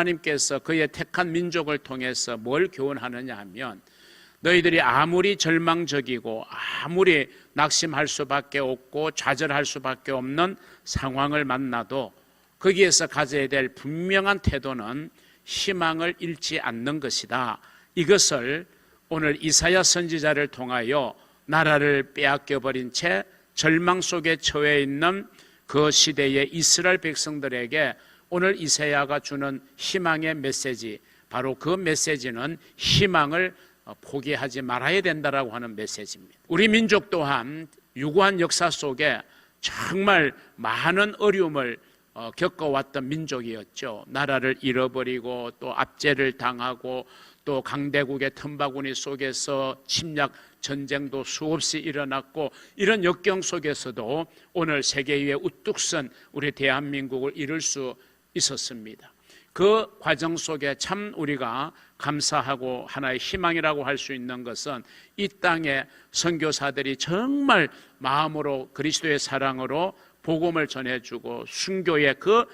하나님께서 그의 택한 민족을 통해서 뭘 교훈하느냐 하면, 너희들이 아무리 절망적이고 아무리 낙심할 수밖에 없고 좌절할 수밖에 없는 상황을 만나도 거기에서 가져야 될 분명한 태도는 희망을 잃지 않는 것이다. 이것을 오늘 이사야 선지자를 통하여 나라를 빼앗겨버린 채 절망 속에 처해 있는 그 시대의 이스라엘 백성들에게 오늘 이사야가 주는 희망의 메시지, 바로 그 메시지는 희망을 포기하지 말아야 된다라고 하는 메시지입니다. 우리 민족 또한 유구한 역사 속에 정말 많은 어려움을 겪어왔던 민족이었죠. 나라를 잃어버리고 또 압제를 당하고 또 강대국의 틈바구니 속에서 침략 전쟁도 수없이 일어났고, 이런 역경 속에서도 오늘 세계 위에 우뚝 선 우리 대한민국을 이룰 수 있었습니다. 그 과정 속에 참 우리가 감사하고 하나의 희망이라고 할 수 있는 것은, 이 땅에 선교사들이 정말 마음으로 그리스도의 사랑으로 복음을 전해주고 순교의 그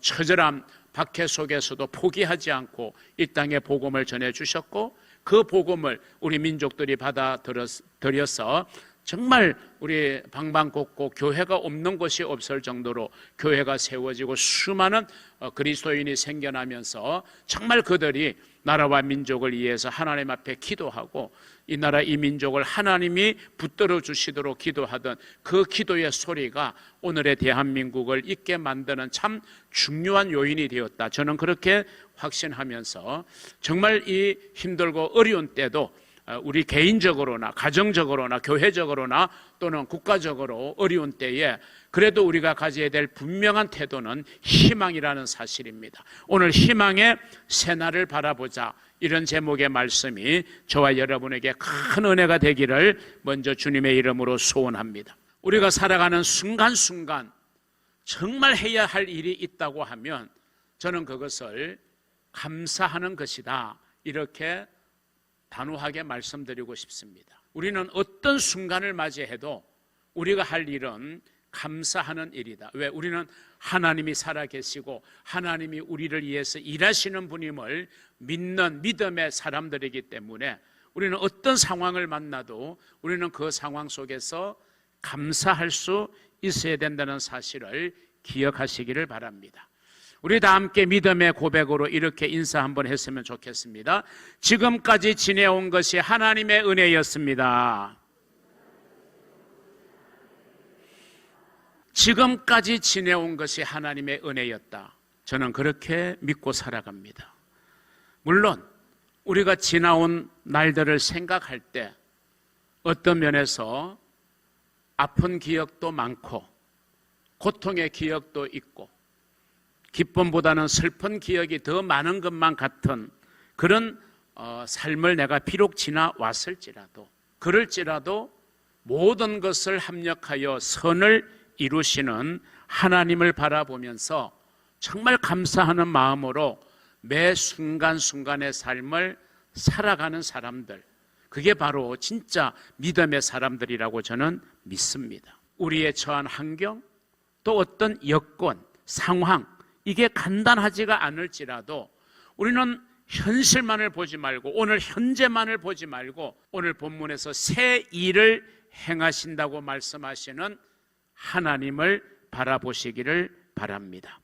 처절한 박해 속에서도 포기하지 않고 이 땅에 복음을 전해주셨고, 그 복음을 우리 민족들이 받아들여서 정말 우리 방방곡곡 교회가 없는 곳이 없을 정도로 교회가 세워지고 수많은 그리스도인이 생겨나면서 정말 그들이 나라와 민족을 위해서 하나님 앞에 기도하고 이 나라 이 민족을 하나님이 붙들어 주시도록 기도하던 그 기도의 소리가 오늘의 대한민국을 있게 만드는 참 중요한 요인이 되었다. 저는 그렇게 확신하면서 정말 이 힘들고 어려운 때도 우리 개인적으로나 가정적으로나 교회적으로나 또는 국가적으로 어려운 때에 그래도 우리가 가져야 될 분명한 태도는 희망이라는 사실입니다. 오늘 희망의 새날을 바라보자, 이런 제목의 말씀이 저와 여러분에게 큰 은혜가 되기를 먼저 주님의 이름으로 소원합니다. 우리가 살아가는 순간순간 정말 해야 할 일이 있다고 하면 저는 그것을 감사하는 것이다, 이렇게 단호하게 말씀드리고 싶습니다. 우리는 어떤 순간을 맞이해도 우리가 할 일은 감사하는 일이다. 왜? 우리는 하나님이 살아계시고 하나님이 우리를 위해서 일하시는 분임을 믿는 믿음의 사람들이기 때문에 우리는 어떤 상황을 만나도 우리는 그 상황 속에서 감사할 수 있어야 된다는 사실을 기억하시기를 바랍니다. 우리 다 함께 믿음의 고백으로 이렇게 인사 한번 했으면 좋겠습니다. 지금까지 지내온 것이 하나님의 은혜였습니다. 지금까지 지내온 것이 하나님의 은혜였다. 저는 그렇게 믿고 살아갑니다. 물론 우리가 지나온 날들을 생각할 때 어떤 면에서 아픈 기억도 많고 고통의 기억도 있고 기쁨보다는 슬픈 기억이 더 많은 것만 같은 그런 삶을 내가 비록 지나왔을지라도, 그럴지라도 모든 것을 합력하여 선을 이루시는 하나님을 바라보면서 정말 감사하는 마음으로 매 순간순간의 삶을 살아가는 사람들, 그게 바로 진짜 믿음의 사람들이라고 저는 믿습니다. 우리의 처한 환경, 또 어떤 여건, 상황, 이게 간단하지가 않을지라도 우리는 현실만을 보지 말고 오늘 현재만을 보지 말고 오늘 본문에서 새 일을 행하신다고 말씀하시는 하나님을 바라보시기를 바랍니다.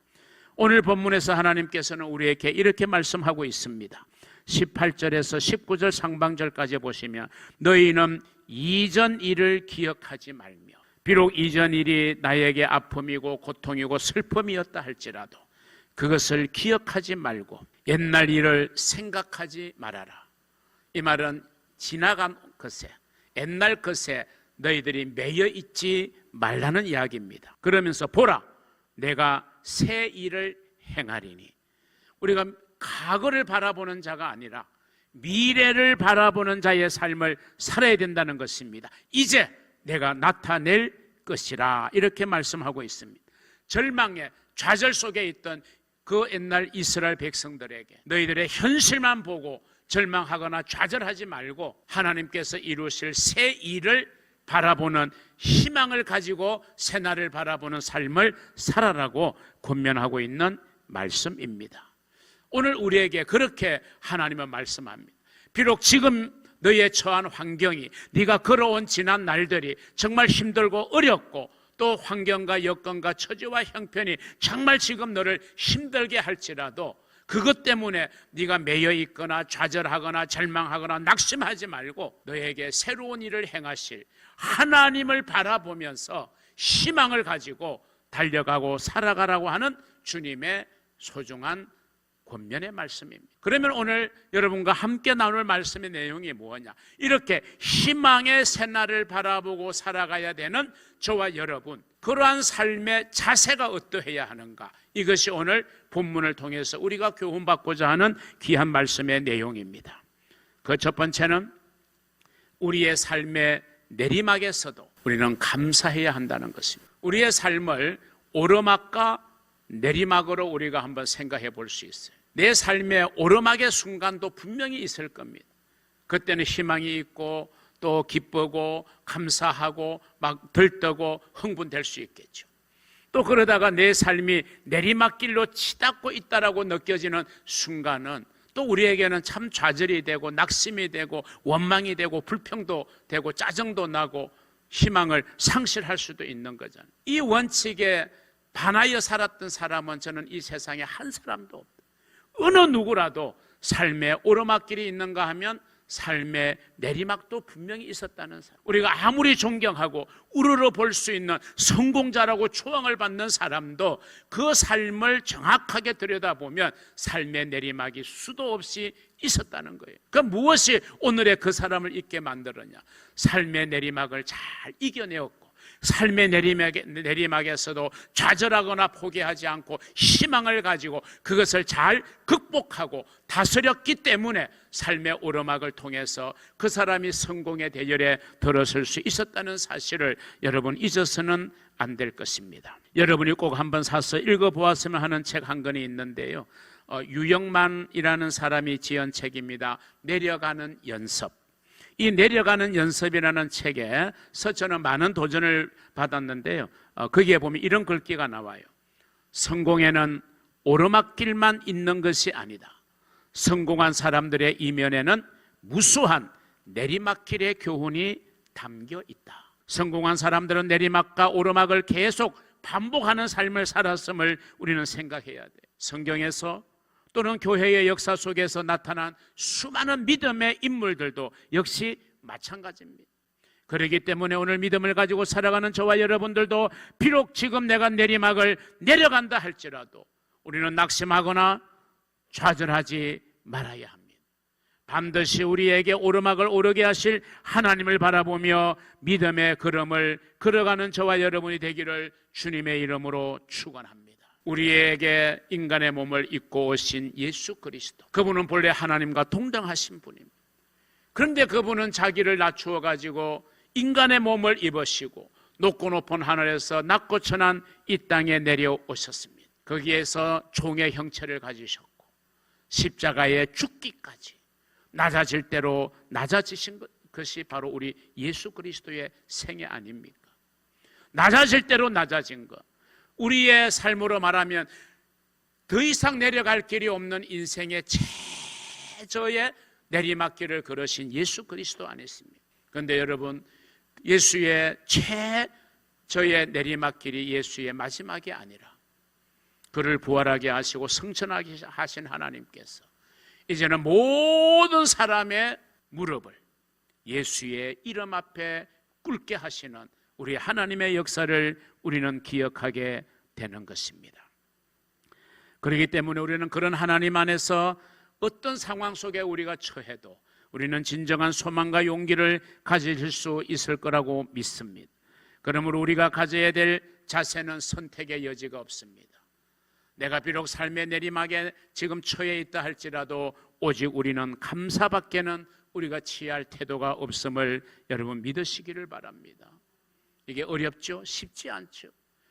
오늘 본문에서 하나님께서는 우리에게 이렇게 말씀하고 있습니다. 18절에서 19절 상반절까지 보시면 너희는 이전 일을 기억하지 말며, 비록 이전 일이 나에게 아픔이고 고통이고 슬픔이었다 할지라도 그것을 기억하지 말고 옛날 일을 생각하지 말아라. 이 말은 지나간 것에, 옛날 것에 너희들이 매여 있지 말라는 이야기입니다. 그러면서 보라, 내가 새 일을 행하리니. 우리가 과거를 바라보는 자가 아니라 미래를 바라보는 자의 삶을 살아야 된다는 것입니다. 이제 내가 나타낼 것이라, 이렇게 말씀하고 있습니다. 절망의 좌절 속에 있던 그 옛날 이스라엘 백성들에게 너희들의 현실만 보고 절망하거나 좌절하지 말고 하나님께서 이루실 새 일을 바라보는 희망을 가지고 새날을 바라보는 삶을 살아라고 권면하고 있는 말씀입니다. 오늘 우리에게 그렇게 하나님은 말씀합니다. 비록 지금 너의 처한 환경이, 네가 걸어온 지난 날들이 정말 힘들고 어렵고 또 환경과 여건과 처지와 형편이 정말 지금 너를 힘들게 할지라도 그것 때문에 네가 매여 있거나 좌절하거나 절망하거나 낙심하지 말고 너에게 새로운 일을 행하실 하나님을 바라보면서 희망을 가지고 달려가고 살아가라고 하는 주님의 소중한 권면의 말씀입니다. 그러면 오늘 여러분과 함께 나눌 말씀의 내용이 뭐냐? 이렇게 희망의 새날을 바라보고 살아가야 되는 저와 여러분, 그러한 삶의 자세가 어떠해야 하는가? 이것이 오늘 본문을 통해서 우리가 교훈받고자 하는 귀한 말씀의 내용입니다. 그 첫 번째는 우리의 삶의 내리막에서도 우리는 감사해야 한다는 것입니다. 우리의 삶을 오르막과 내리막으로 우리가 한번 생각해 볼 수 있어요. 내 삶의 오르막의 순간도 분명히 있을 겁니다. 그때는 희망이 있고 또 기쁘고 감사하고 막 들떠고 흥분될 수 있겠죠. 또 그러다가 내 삶이 내리막길로 치닫고 있다라고 느껴지는 순간은 또 우리에게는 참 좌절이 되고 낙심이 되고 원망이 되고 불평도 되고 짜증도 나고 희망을 상실할 수도 있는 거잖아요. 이 원칙에 반하여 살았던 사람은 저는 이 세상에 한 사람도 없다. 어느 누구라도 삶의 오르막길이 있는가 하면 삶의 내리막도 분명히 있었다는 사람. 우리가 아무리 존경하고 우러러 볼 수 있는 성공자라고 초항을 받는 사람도 그 삶을 정확하게 들여다보면 삶의 내리막이 수도 없이 있었다는 거예요. 그 무엇이 오늘의 그 사람을 있게 만들었냐? 삶의 내리막을 잘 이겨내었고 삶의 내리막에서도 좌절하거나 포기하지 않고 희망을 가지고 그것을 잘 극복하고 다스렸기 때문에 삶의 오르막을 통해서 그 사람이 성공의 대열에 들어설 수 있었다는 사실을 여러분 잊어서는 안 될 것입니다. 여러분이 꼭 한번 사서 읽어보았으면 하는 책 한 권이 있는데요, 유영만이라는 사람이 지은 책입니다. 내려가는 연습. 이 내려가는 연습이라는 책에서 저는 많은 도전을 받았는데요, 거기에 보면 이런 글귀가 나와요. 성공에는 오르막길만 있는 것이 아니다. 성공한 사람들의 이면에는 무수한 내리막길의 교훈이 담겨 있다. 성공한 사람들은 내리막과 오르막을 계속 반복하는 삶을 살았음을 우리는 생각해야 돼요. 성경에서 또는 교회의 역사 속에서 나타난 수많은 믿음의 인물들도 역시 마찬가지입니다. 그렇기 때문에 오늘 믿음을 가지고 살아가는 저와 여러분들도 비록 지금 내가 내리막을 내려간다 할지라도 우리는 낙심하거나 좌절하지 말아야 합니다. 반드시 우리에게 오르막을 오르게 하실 하나님을 바라보며 믿음의 걸음을 걸어가는 저와 여러분이 되기를 주님의 이름으로 축원합니다. 우리에게 인간의 몸을 입고 오신 예수 그리스도, 그분은 본래 하나님과 동등하신 분입니다. 그런데 그분은 자기를 낮추어 가지고 인간의 몸을 입으시고 높고 높은 하늘에서 낮고 천한 이 땅에 내려오셨습니다. 거기에서 종의 형체를 가지셨고 십자가에 죽기까지 낮아질 대로 낮아지신 것이 바로 우리 예수 그리스도의 생애 아닙니까? 낮아질 대로 낮아진 것, 우리의 삶으로 말하면 더 이상 내려갈 길이 없는 인생의 최저의 내리막길을 걸으신 예수 그리스도 안에 있습니다. 그런데 여러분, 예수의 최저의 내리막길이 예수의 마지막이 아니라 그를 부활하게 하시고 성천하게 하신 하나님께서 이제는 모든 사람의 무릎을 예수의 이름 앞에 꿇게 하시는 우리 하나님의 역사를 우리는 기억하게 되는 것입니다. 그렇기 때문에 우리는 그런 하나님 안에서 어떤 상황 속에 우리가 처해도 우리는 진정한 소망과 용기를 가질 수 있을 거라고 믿습니다. 그러므로 우리가 가져야 될 자세는 선택의 여지가 없습니다. 내가 비록 삶의 내리막에 지금 처해 있다 할지라도 오직 우리는 감사밖에는 우리가 취할 태도가 없음을 여러분 믿으시기를 바랍니다. 이게 어렵죠? 쉽지 않죠.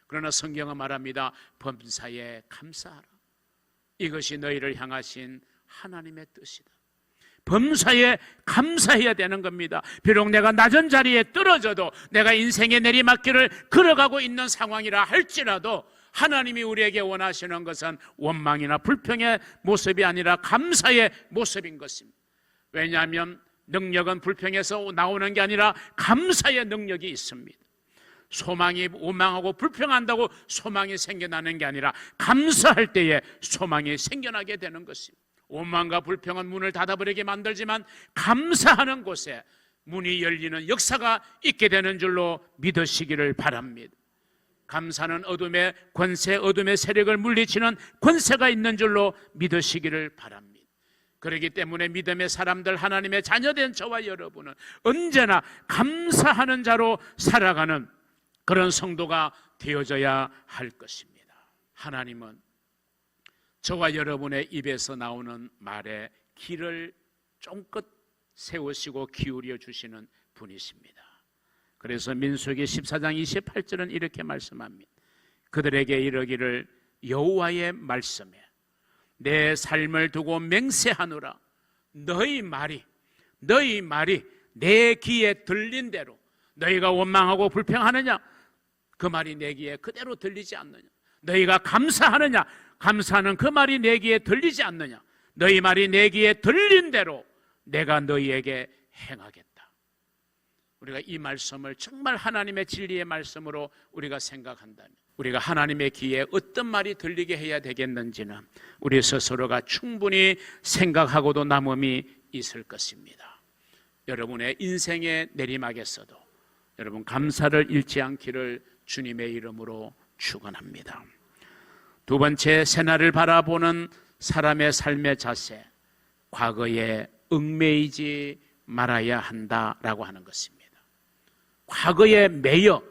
그러나 성경은 말합니다. 범사에 감사하라. 이것이 너희를 향하신 하나님의 뜻이다. 범사에 감사해야 되는 겁니다. 비록 내가 낮은 자리에 떨어져도 내가 인생의 내리막길을 걸어가고 있는 상황이라 할지라도 하나님이 우리에게 원하시는 것은 원망이나 불평의 모습이 아니라 감사의 모습인 것입니다. 왜냐하면 능력은 불평에서 나오는 게 아니라 감사의 능력이 있습니다. 소망이 원망하고 불평한다고 소망이 생겨나는 게 아니라 감사할 때에 소망이 생겨나게 되는 것입니다. 원망과 불평은 문을 닫아버리게 만들지만 감사하는 곳에 문이 열리는 역사가 있게 되는 줄로 믿으시기를 바랍니다. 감사는 어둠의 권세, 어둠의 세력을 물리치는 권세가 있는 줄로 믿으시기를 바랍니다. 그렇기 때문에 믿음의 사람들, 하나님의 자녀된 저와 여러분은 언제나 감사하는 자로 살아가는 그런 성도가 되어져야 할 것입니다. 하나님은 저와 여러분의 입에서 나오는 말에 귀를 쫑긋 세우시고 기울여 주시는 분이십니다. 그래서 민수기 14장 28절은 이렇게 말씀합니다. 그들에게 이르기를 여호와의 말씀에 내 삶을 두고 맹세하노라. 너희 말이 내 귀에 들린 대로, 너희가 원망하고 불평하느냐, 그 말이 내 귀에 그대로 들리지 않느냐. 너희가 감사하느냐, 감사하는 그 말이 내 귀에 들리지 않느냐. 너희 말이 내 귀에 들린 대로 내가 너희에게 행하겠다. 우리가 이 말씀을 정말 하나님의 진리의 말씀으로 우리가 생각한다면, 우리가 하나님의 귀에 어떤 말이 들리게 해야 되겠는지는 우리 스스로가 충분히 생각하고도 남음이 있을 것입니다. 여러분의 인생의 내리막에서도 여러분 감사를 잃지 않기를 주님의 이름으로 축원합니다. 두 번째, 새날을 바라보는 사람의 삶의 자세, 과거에 얽매이지 말아야 한다라고 하는 것입니다. 과거에 매여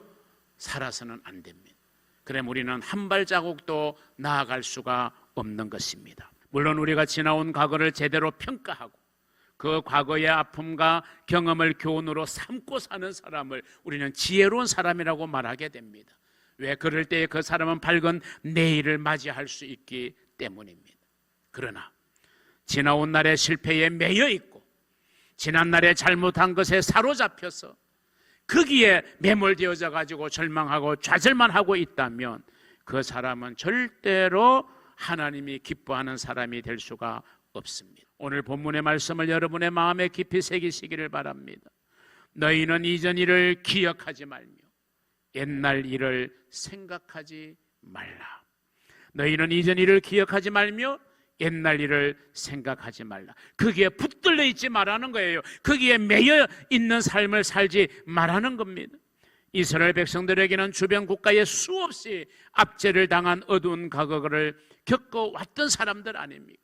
살아서는 안 됩니다. 그럼 우리는 한 발자국도 나아갈 수가 없는 것입니다. 물론 우리가 지나온 과거를 제대로 평가하고 그 과거의 아픔과 경험을 교훈으로 삼고 사는 사람을 우리는 지혜로운 사람이라고 말하게 됩니다. 왜? 그럴 때에 그 사람은 밝은 내일을 맞이할 수 있기 때문입니다. 그러나 지나온 날의 실패에 매여 있고 지난 날에 잘못한 것에 사로잡혀서 거기에 매몰되어져 가지고 절망하고 좌절만 하고 있다면 그 사람은 절대로 하나님이 기뻐하는 사람이 될 수가 없습니다. 오늘 본문의 말씀을 여러분의 마음에 깊이 새기시기를 바랍니다. 너희는 이전 일을 기억하지 말며 옛날 일을 생각하지 말라. 너희는 이전 일을 기억하지 말며 옛날 일을 생각하지 말라. 거기에 붙들려 있지 말라는 거예요. 거기에 매여 있는 삶을 살지 말라는 겁니다. 이스라엘 백성들에게는 주변 국가에 수없이 압제를 당한 어두운 과거를 겪어왔던 사람들 아닙니까?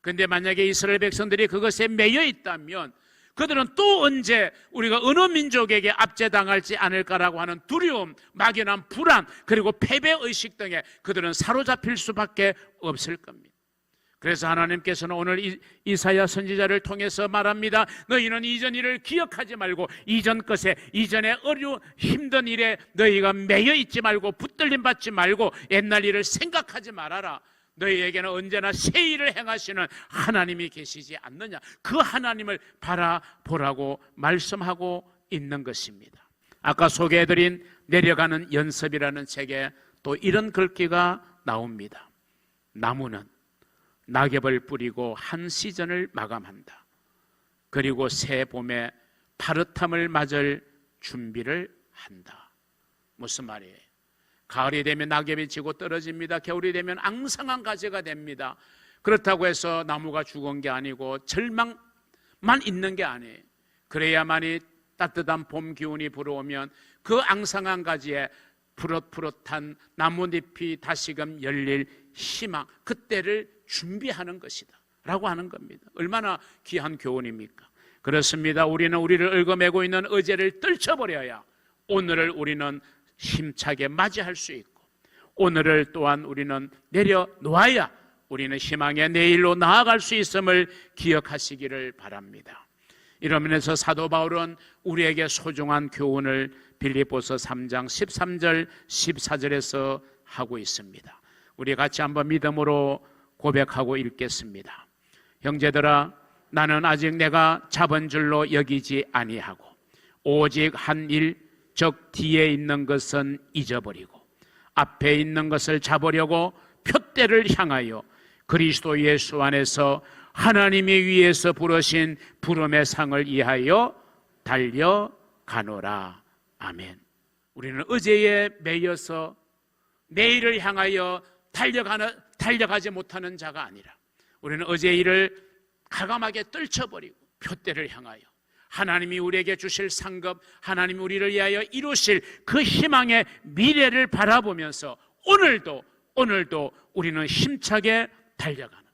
그런데 만약에 이스라엘 백성들이 그것에 매여 있다면 그들은 또 언제 우리가 어느 민족에게 압제당할지 않을까라고 하는 두려움, 막연한 불안, 그리고 패배의식 등에 그들은 사로잡힐 수밖에 없을 겁니다. 그래서 하나님께서는 오늘 이사야 선지자를 통해서 말합니다. 너희는 이전 일을 기억하지 말고 이전 것에, 이전의 힘든 일에 너희가 매여 있지 말고 붙들림 받지 말고 옛날 일을 생각하지 말아라. 너희에게는 언제나 새 일을 행하시는 하나님이 계시지 않느냐. 그 하나님을 바라보라고 말씀하고 있는 것입니다. 아까 소개해드린 내려가는 연습이라는 책에 또 이런 글귀가 나옵니다. 나무는 낙엽을 뿌리고 한 시즌을 마감한다. 그리고 새 봄에 파릇함을 맞을 준비를 한다. 무슨 말이에요? 가을이 되면 낙엽이 지고 떨어집니다. 겨울이 되면 앙상한 가지가 됩니다. 그렇다고 해서 나무가 죽은 게 아니고 절망만 있는 게 아니에요. 그래야만이 따뜻한 봄 기운이 불어오면 그 앙상한 가지에 푸릇푸릇한 나뭇잎이 다시금 열릴 희망, 그때를 준비하는 것이다 라고 하는 겁니다. 얼마나 귀한 교훈입니까? 그렇습니다. 우리는 우리를 얽어매고 있는 어제를 떨쳐버려야 오늘을 우리는 힘차게 맞이할 수 있고, 오늘을 또한 우리는 내려놓아야 우리는 희망의 내일로 나아갈 수 있음을 기억하시기를 바랍니다. 이런 면에서 사도 바울은 우리에게 소중한 교훈을 빌립보서 3장 13절 14절에서 하고 있습니다. 우리 같이 한번 믿음으로 고백하고 읽겠습니다. 형제들아, 나는 아직 내가 잡은 줄로 여기지 아니하고 오직 한 일, 즉 뒤에 있는 것은 잊어버리고 앞에 있는 것을 잡으려고 표대를 향하여 그리스도 예수 안에서 하나님이 위에서 부르신 부름의 상을 위하여 달려가노라. 아멘. 우리는 어제에 매여서 내일을 향하여 달려가지 못하는 자가 아니라 우리는 어제의 일을 가감하게 떨쳐버리고 표대를 향하여 하나님이 우리에게 주실 상급, 하나님이 우리를 위하여 이루실 그 희망의 미래를 바라보면서 오늘도 우리는 힘차게 달려가는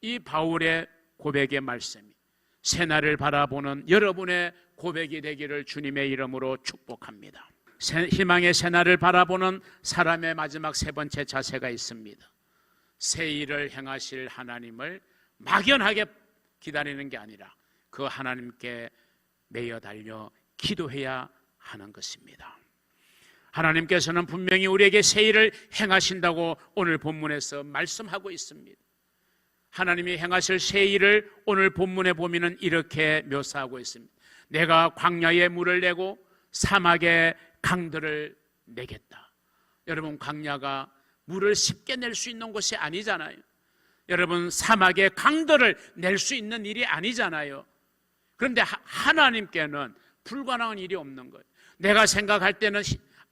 이 바울의 고백의 말씀이 새날을 바라보는 여러분의 고백이 되기를 주님의 이름으로 축복합니다. 희망의 새날을 바라보는 사람의 마지막 세 번째 자세가 있습니다. 새 일을 행하실 하나님을 막연하게 기다리는 게 아니라 그 하나님께 매여 달려 기도해야 하는 것입니다. 하나님께서는 분명히 우리에게 새 일을 행하신다고 오늘 본문에서 말씀하고 있습니다. 하나님이 행하실 새 일을 오늘 본문에 보면은 이렇게 묘사하고 있습니다. 내가 광야에 물을 내고 사막에 강들을 내겠다. 여러분, 광야가 물을 쉽게 낼 수 있는 곳이 아니잖아요. 여러분, 사막에 강들을 낼 수 있는 일이 아니잖아요. 그런데 하나님께는 불가능한 일이 없는 거예요. 내가 생각할 때는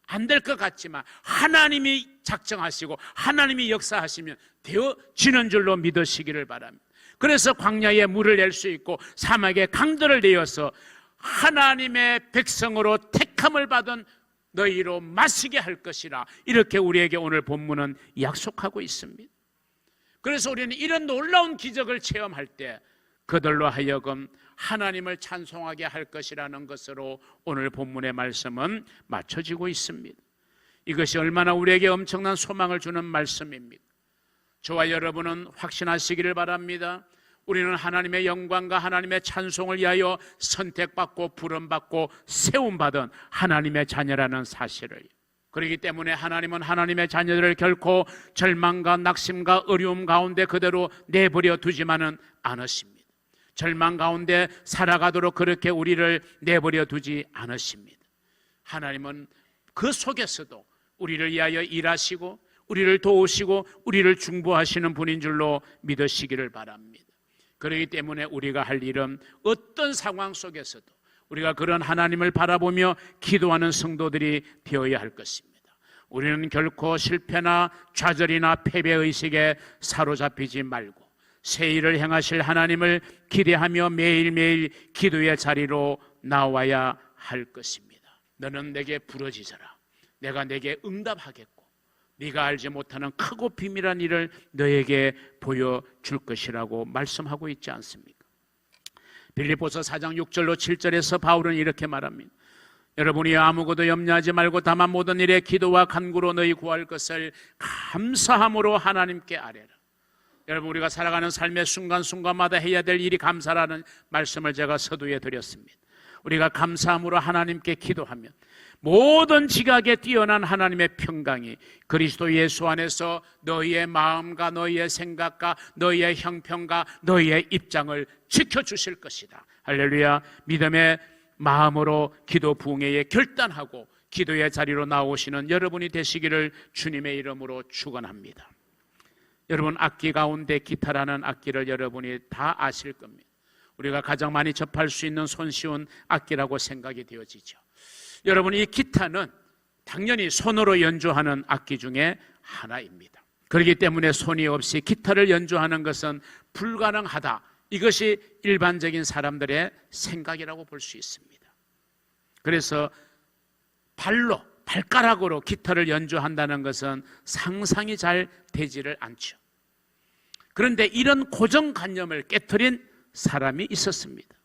안 될 것 같지만 하나님이 작정하시고 하나님이 역사하시면 되어지는 줄로 믿으시기를 바랍니다. 그래서 광야에 물을 낼 수 있고 사막에 강들을 내어서 하나님의 백성으로 택함을 받은 너희로 마시게 할 것이라, 이렇게 우리에게 오늘 본문은 약속하고 있습니다. 그래서 우리는 이런 놀라운 기적을 체험할 때 그들로 하여금 하나님을 찬송하게 할 것이라는 것으로 오늘 본문의 말씀은 맞춰지고 있습니다. 이것이 얼마나 우리에게 엄청난 소망을 주는 말씀입니다. 저와 여러분은 확신하시기를 바랍니다. 우리는 하나님의 영광과 하나님의 찬송을 위하여 선택받고 부름받고 세움받은 하나님의 자녀라는 사실을, 그렇기 때문에 하나님은 하나님의 자녀들을 결코 절망과 낙심과 어려움 가운데 그대로 내버려 두지만은 않으십니다. 절망 가운데 살아가도록 그렇게 우리를 내버려 두지 않으십니다. 하나님은 그 속에서도 우리를 위하여 일하시고 우리를 도우시고 우리를 중보하시는 분인 줄로 믿으시기를 바랍니다. 그렇기 때문에 우리가 할 일은 어떤 상황 속에서도 우리가 그런 하나님을 바라보며 기도하는 성도들이 되어야 할 것입니다. 우리는 결코 실패나 좌절이나 패배의식에 사로잡히지 말고 새 일을 행하실 하나님을 기대하며 매일매일 기도의 자리로 나와야 할 것입니다. 너는 내게 부르짖어라. 내가 내게 응답하겠고 네가 알지 못하는 크고 비밀한 일을 너에게 보여줄 것이라고 말씀하고 있지 않습니까? 빌립보서 4장 6절로 7절에서 바울은 이렇게 말합니다. 여러분이 아무것도 염려하지 말고 다만 모든 일에 기도와 간구로 너희 구할 것을 감사함으로 하나님께 아뢰라. 여러분, 우리가 살아가는 삶의 순간순간마다 해야 될 일이 감사라는 말씀을 제가 서두에 드렸습니다. 우리가 감사함으로 하나님께 기도하면 모든 지각에 뛰어난 하나님의 평강이 그리스도 예수 안에서 너희의 마음과 너희의 생각과 너희의 형편과 너희의 입장을 지켜주실 것이다. 할렐루야. 믿음의 마음으로 기도 부흥회에 결단하고 기도의 자리로 나오시는 여러분이 되시기를 주님의 이름으로 축원합니다. 여러분, 악기 가운데 기타라는 악기를 여러분이 다 아실 겁니다. 우리가 가장 많이 접할 수 있는 손쉬운 악기라고 생각이 되어지죠. 여러분, 이 기타는 당연히 손으로 연주하는 악기 중에 하나입니다. 그렇기 때문에 손이 없이 기타를 연주하는 것은 불가능하다. 이것이 일반적인 사람들의 생각이라고 볼 수 있습니다. 그래서 발가락으로 기타를 연주한다는 것은 상상이 잘 되지를 않죠. 그런데 이런 고정관념을 깨트린 사람이 있었습니다.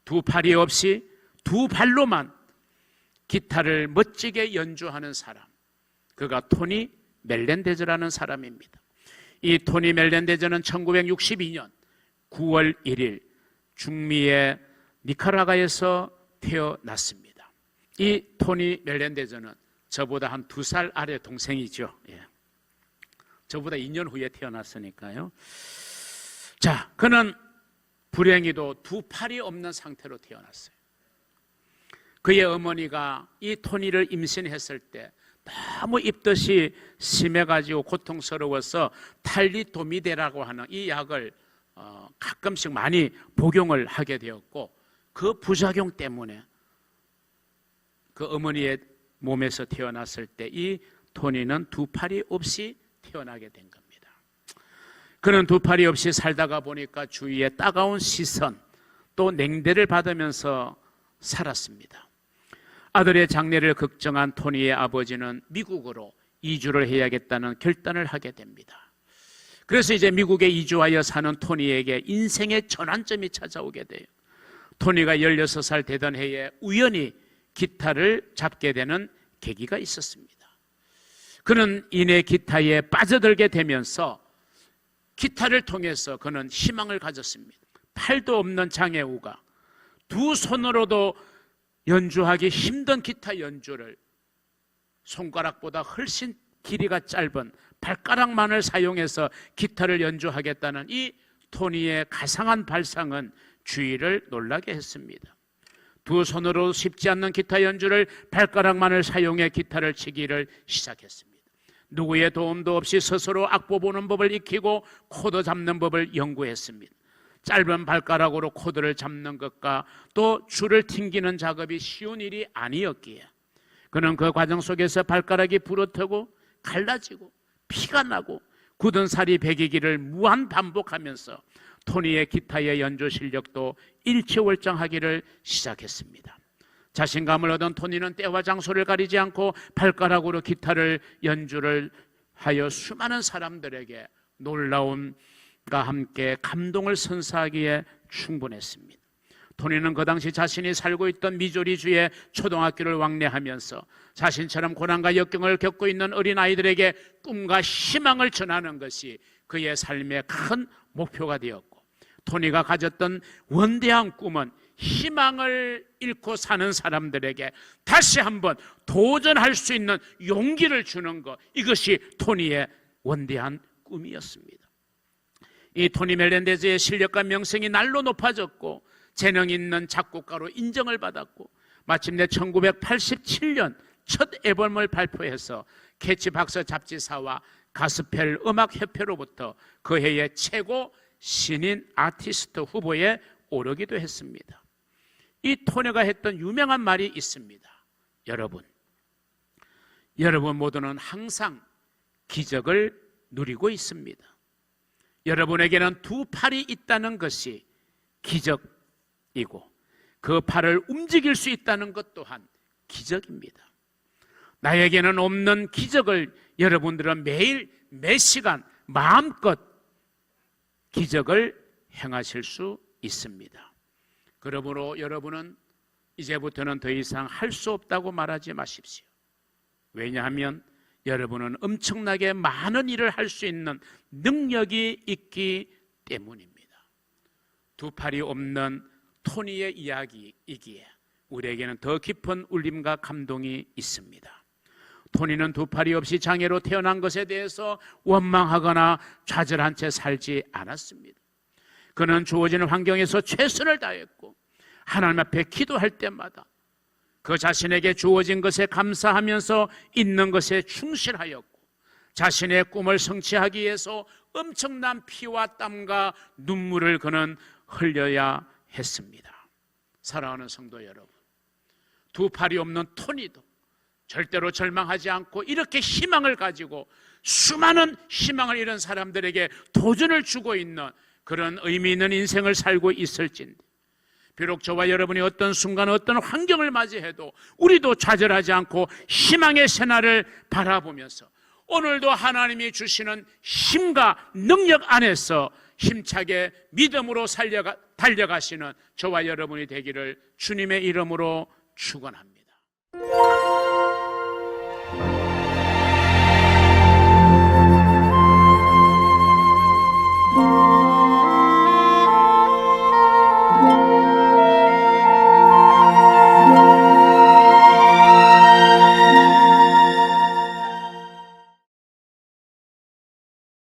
두 팔이 없이 두 발로만 기타를 멋지게 연주하는 사람, 그가 토니 멜렌데즈라는 사람입니다. 이 토니 멜렌데즈는 1962년 9월 1일 중미의 니카라과에서 태어났습니다. 이 토니 멜렌데즈는 저보다 한 2살 아래 동생이죠. 저보다 2년 후에 태어났으니까요. 자, 그는 불행히도 두 팔이 없는 상태로 태어났어요. 그의 어머니가 이 토니를 임신했을 때 너무 입덧이 심해가지고 고통스러워서 탈리도미데라고 하는 이 약을 가끔씩 많이 복용을 하게 되었고, 그 부작용 때문에 그 어머니의 몸에서 태어났을 때 이 토니는 두 팔이 없이 태어나게 된 겁니다. 그는 두 팔이 없이 살다가 보니까 주위의 따가운 시선 또 냉대를 받으면서 살았습니다. 아들의 장례를 걱정한 토니의 아버지는 미국으로 이주를 해야겠다는 결단을 하게 됩니다. 그래서 이제 미국에 이주하여 사는 토니에게 인생의 전환점이 찾아오게 돼요. 토니가 16살 되던 해에 우연히 기타를 잡게 되는 계기가 있었습니다. 그는 이내 기타에 빠져들게 되면서 기타를 통해서 그는 희망을 가졌습니다. 팔도 없는 장애우가 두 손으로도 연주하기 힘든 기타 연주를 손가락보다 훨씬 길이가 짧은 발가락만을 사용해서 기타를 연주하겠다는 이 토니의 가상한 발상은 주위를 놀라게 했습니다. 두 손으로 쉽지 않는 기타 연주를 발가락만을 사용해 기타를 치기를 시작했습니다. 누구의 도움도 없이 스스로 악보 보는 법을 익히고 코드 잡는 법을 연구했습니다. 짧은 발가락으로 코드를 잡는 것과 또 줄을 튕기는 작업이 쉬운 일이 아니었기에 그는 그 과정 속에서 발가락이 부러뜨고 갈라지고 피가 나고 굳은 살이 배기기를 무한 반복하면서 토니의 기타의 연주 실력도 일취월장하기를 시작했습니다. 자신감을 얻은 토니는 때와 장소를 가리지 않고 발가락으로 기타를 연주를 하여 수많은 사람들에게 놀라움과 함께 감동을 선사하기에 충분했습니다. 토니는 그 당시 자신이 살고 있던 미조리주의 초등학교를 왕래하면서 자신처럼 고난과 역경을 겪고 있는 어린아이들에게 꿈과 희망을 전하는 것이 그의 삶의 큰 목표가 되었고, 토니가 가졌던 원대한 꿈은 희망을 잃고 사는 사람들에게 다시 한번 도전할 수 있는 용기를 주는 것, 이것이 토니의 원대한 꿈이었습니다. 이 토니 멜렌데즈의 실력과 명성이 날로 높아졌고 재능 있는 작곡가로 인정을 받았고 마침내 1987년 첫 앨범을 발표해서 캐치 박스 잡지사와 가스펠 음악협회로부터 그 해의 최고 신인 아티스트 후보에 오르기도 했습니다. 이 토니가 했던 유명한 말이 있습니다. 여러분 모두는 항상 기적을 누리고 있습니다. 여러분에게는 두 팔이 있다는 것이 기적이고 그 팔을 움직일 수 있다는 것 또한 기적입니다. 나에게는 없는 기적을 여러분들은 매일 매시간 마음껏 기적을 행하실 수 있습니다. 그러므로 여러분은 이제부터는 더 이상 할 수 없다고 말하지 마십시오. 왜냐하면 여러분은 엄청나게 많은 일을 할 수 있는 능력이 있기 때문입니다. 두 팔이 없는 토니의 이야기이기에 우리에게는 더 깊은 울림과 감동이 있습니다. 토니는 두 팔이 없이 장애로 태어난 것에 대해서 원망하거나 좌절한 채 살지 않았습니다. 그는 주어지는 환경에서 최선을 다했고 하나님 앞에 기도할 때마다 그 자신에게 주어진 것에 감사하면서 있는 것에 충실하였고 자신의 꿈을 성취하기 위해서 엄청난 피와 땀과 눈물을 그는 흘려야 했습니다. 사랑하는 성도 여러분, 두 팔이 없는 토니도 절대로 절망하지 않고 이렇게 희망을 가지고 수많은 희망을 잃은 사람들에게 도전을 주고 있는 그런 의미 있는 인생을 살고 있을진데, 비록 저와 여러분이 어떤 순간 어떤 환경을 맞이해도 우리도 좌절하지 않고 희망의 새날을 바라보면서 오늘도 하나님이 주시는 힘과 능력 안에서 힘차게 믿음으로 달려가시는 저와 여러분이 되기를 주님의 이름으로 축원합니다.